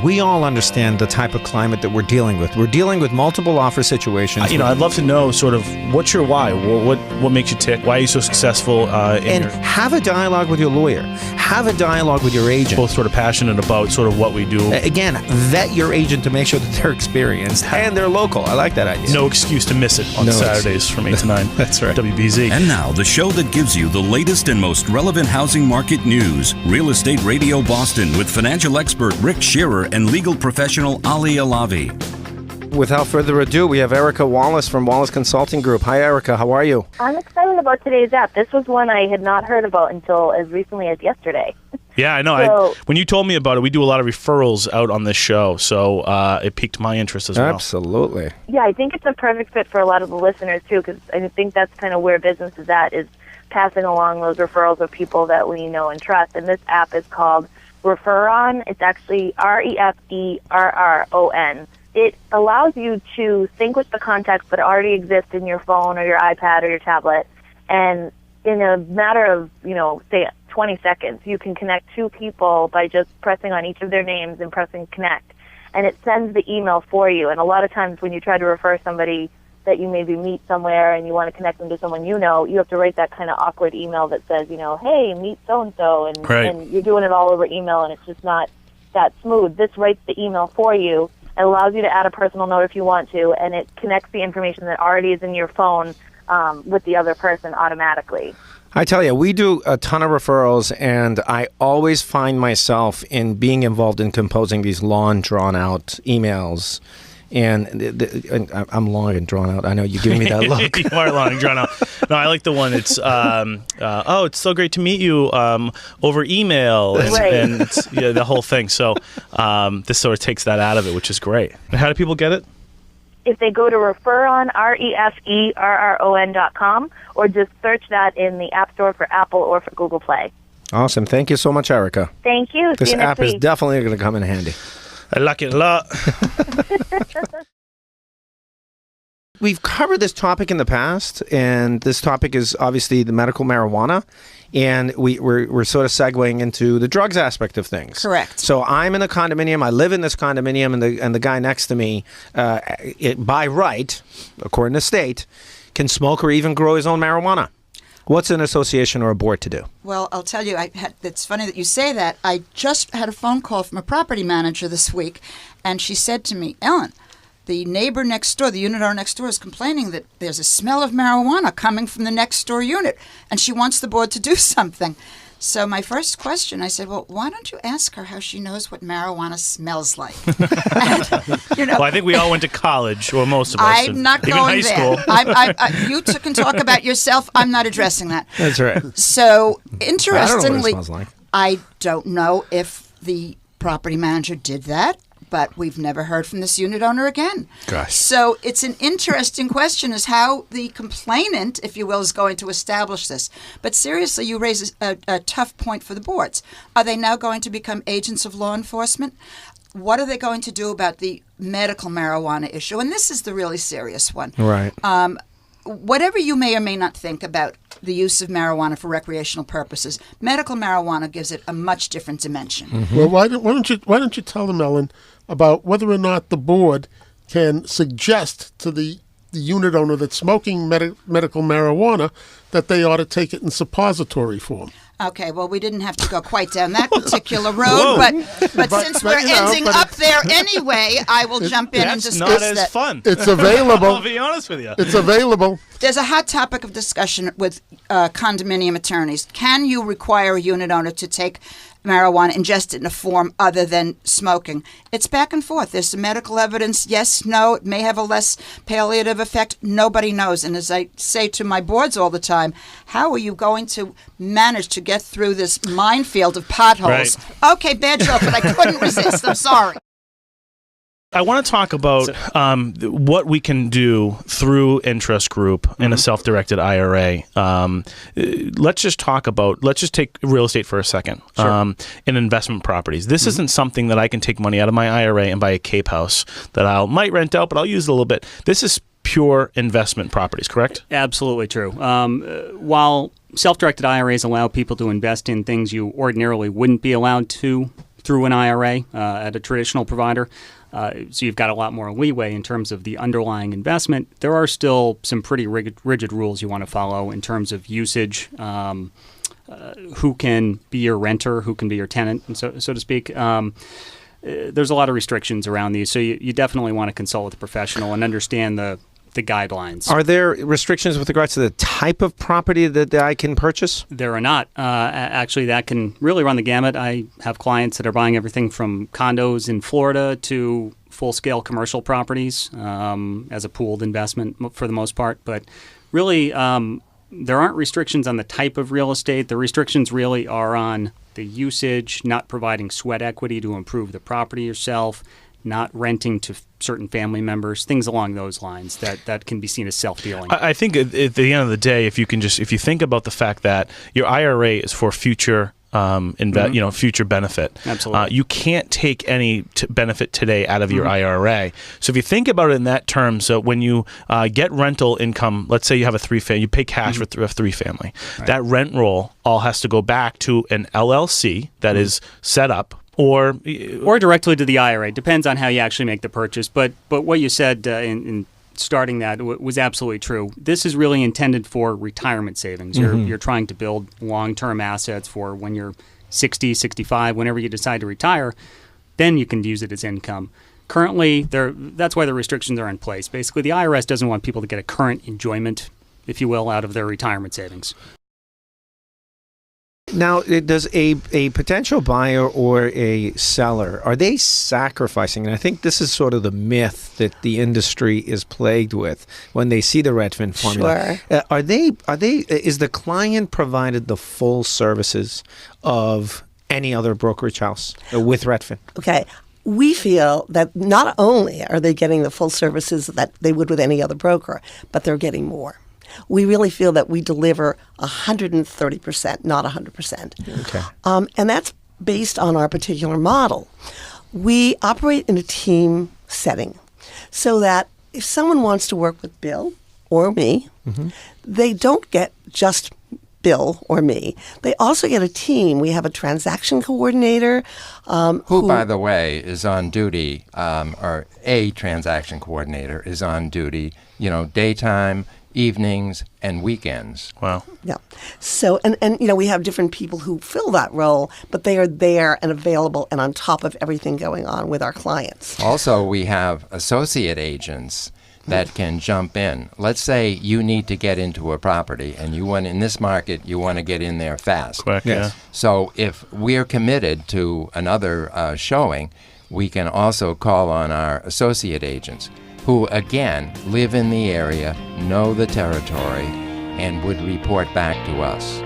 We all understand the type of climate that we're dealing with. We're dealing with multiple offer situations. I'd love to know sort of what's your why? What makes you tick? Why are you so successful? Have a dialogue with your lawyer. Have a dialogue with your agent. Both sort of passionate about sort of what we do. Again, vet your agent to make sure that they're experienced and they're local. I like that idea. No excuse to miss it on Saturdays from 8 to 9. That's right. WBZ. And now, the show that gives you the latest and most relevant housing market news. Real Estate Radio Boston with financial expert Rick Shearer and legal professional Ali Alavi. Without further ado, we have Erica Wallace from Wallace Consulting Group. Hi, Erica. How are you? I'm excited about today's app. This was one I had not heard about until as recently as yesterday. Yeah, I know. When you told me about it, we do a lot of referrals out on this show, so it piqued my interest as well. Absolutely. Yeah, I think it's a perfect fit for a lot of the listeners, too, because I think that's kind of where business is at, is passing along those referrals of people that we know and trust. And this app is called Referron. It's actually Refrerron. It allows you to sync with the contacts that already exist in your phone or your iPad or your tablet, and in a matter of, say 20 seconds, you can connect two people by just pressing on each of their names and pressing connect, and it sends the email for you. And a lot of times when you try to refer somebody that you maybe meet somewhere and you want to connect them to someone you have to write that kind of awkward email that says, hey, meet so-and-so, and you're doing it all over email, and it's just not that smooth. This writes the email for you. It allows you to add a personal note if you want to, and it connects the information that already is in your phone with the other person automatically. I tell you, we do a ton of referrals, and I always find myself in being involved in composing these long, drawn-out emails. And I'm long and drawn out. I know you're giving me that look. You are long and drawn out. No, I like the one. It's it's so great to meet you over email, and it's, the whole thing. So this sort of takes that out of it, which is great. And how do people get it? If they go to Referron, REFERRON.com, or just search that in the App Store for Apple or for Google Play. Awesome. Thank you so much, Erica. Thank you. This app is definitely going to come in handy. I like it a lot. We've covered this topic in the past, and this topic is obviously the medical marijuana, and we're sort of segueing into the drugs aspect of things. Correct. So I'm in a condominium. I live in this condominium, and the guy next to me, by right, according to state, can smoke or even grow his own marijuana. What's an association or a board to do? Well, I'll tell you, it's funny that you say that. I just had a phone call from a property manager this week, and she said to me, Ellen, the neighbor next door, the unit owner next door, is complaining that there's a smell of marijuana coming from the next door unit, and she wants the board to do something. So my first question, I said, well, why don't you ask her how she knows what marijuana smells like? And, well, I think we all went to college, or most of us. I'm not going there. You can talk about yourself. I'm not addressing that. That's right. So, interestingly, I don't know what it smells like. I don't know if the property manager did that, but we've never heard from this unit owner again. Gosh. So it's an interesting question as how the complainant, if you will, is going to establish this. But seriously, you raise a tough point for the boards. Are they now going to become agents of law enforcement? What are they going to do about the medical marijuana issue? And this is the really serious one. Right. Whatever you may or may not think about the use of marijuana for recreational purposes, medical marijuana gives it a much different dimension. Mm-hmm. Well, why don't you tell them, Ellen, about whether or not the board can suggest to the unit owner that's smoking medical marijuana that they ought to take it in suppository form. Okay, well, we didn't have to go quite down that particular road, but since we're ending up there anyway, I will jump in and discuss that. That's not as fun. It's available. I'll be honest with you. It's available. There's a hot topic of discussion with condominium attorneys. Can you require a unit owner to take marijuana, ingest it in a form other than smoking? It's back and forth. There's some medical evidence. Yes, no. It may have a less palliative effect. Nobody knows. And as I say to my boards all the time, how are you going to manage to get through this minefield of potholes? Right. Okay, bad joke, but I couldn't resist. I'm sorry. I want to talk about what we can do through Entrust Group in a self-directed IRA. Let's just take real estate for a second. Sure. In investment properties. This isn't something that I can take money out of my IRA and buy a Cape house that I might rent out, but I'll use it a little bit. This is pure investment properties, correct? Absolutely true. While self-directed IRAs allow people to invest in things you ordinarily wouldn't be allowed to through an IRA at a traditional provider. So you've got a lot more leeway in terms of the underlying investment. There are still some pretty rigid rules you want to follow in terms of usage, who can be your renter, who can be your tenant, and so to speak. There's a lot of restrictions around these, so you definitely want to consult with a professional and understand the guidelines. Are there restrictions with regards to the type of property that I can purchase? There are not. Actually, that can really run the gamut. I have clients that are buying everything from condos in Florida to full-scale commercial properties as a pooled investment for the most part. But really, there aren't restrictions on the type of real estate. The restrictions really are on the usage, not providing sweat equity to improve the property yourself, not renting to certain family members, things along those lines that can be seen as self-dealing. I think at the end of the day, if you think about the fact that your IRA is for future future benefit. Absolutely. You can't take any benefit today out of your IRA. So if you think about it in that term, so when you get rental income, let's say you have a three-family, you pay cash for a three-family. Right. That rent roll all has to go back to an LLC that is set up, or directly to the IRA. Depends on how you actually make the purchase. But what you said in starting that was absolutely true. This is really intended for retirement savings. You're trying to build long-term assets for when you're 60, 65, whenever you decide to retire, then you can use it as income. Currently, that's why the restrictions are in place. Basically, the IRS doesn't want people to get a current enjoyment, if you will, out of their retirement savings. Now, does a potential buyer or a seller, are they sacrificing? And I think this is sort of the myth that the industry is plagued with when they see the Redfin formula. Sure. Is the client provided the full services of any other brokerage house with Redfin? Okay. We feel that not only are they getting the full services that they would with any other broker, but they're getting more. We really feel that we deliver 130%, not 100%. Okay. And that's based on our particular model. We operate in a team setting so that if someone wants to work with Bill or me, they don't get just Bill or me. They also get a team. We have a transaction coordinator. Who, by the way, is on duty, or a transaction coordinator is on duty, daytime, evenings, and weekends. Wow. Yeah. So, and we have different people who fill that role, but they are there and available and on top of everything going on with our clients. Also, we have associate agents that can jump in. Let's say you need to get into a property and in this market, you want to get in there fast. Quick, yes. Yeah. So if we're committed to another showing, we can also call on our associate agents, who, again, live in the area, know the territory, and would report back to us.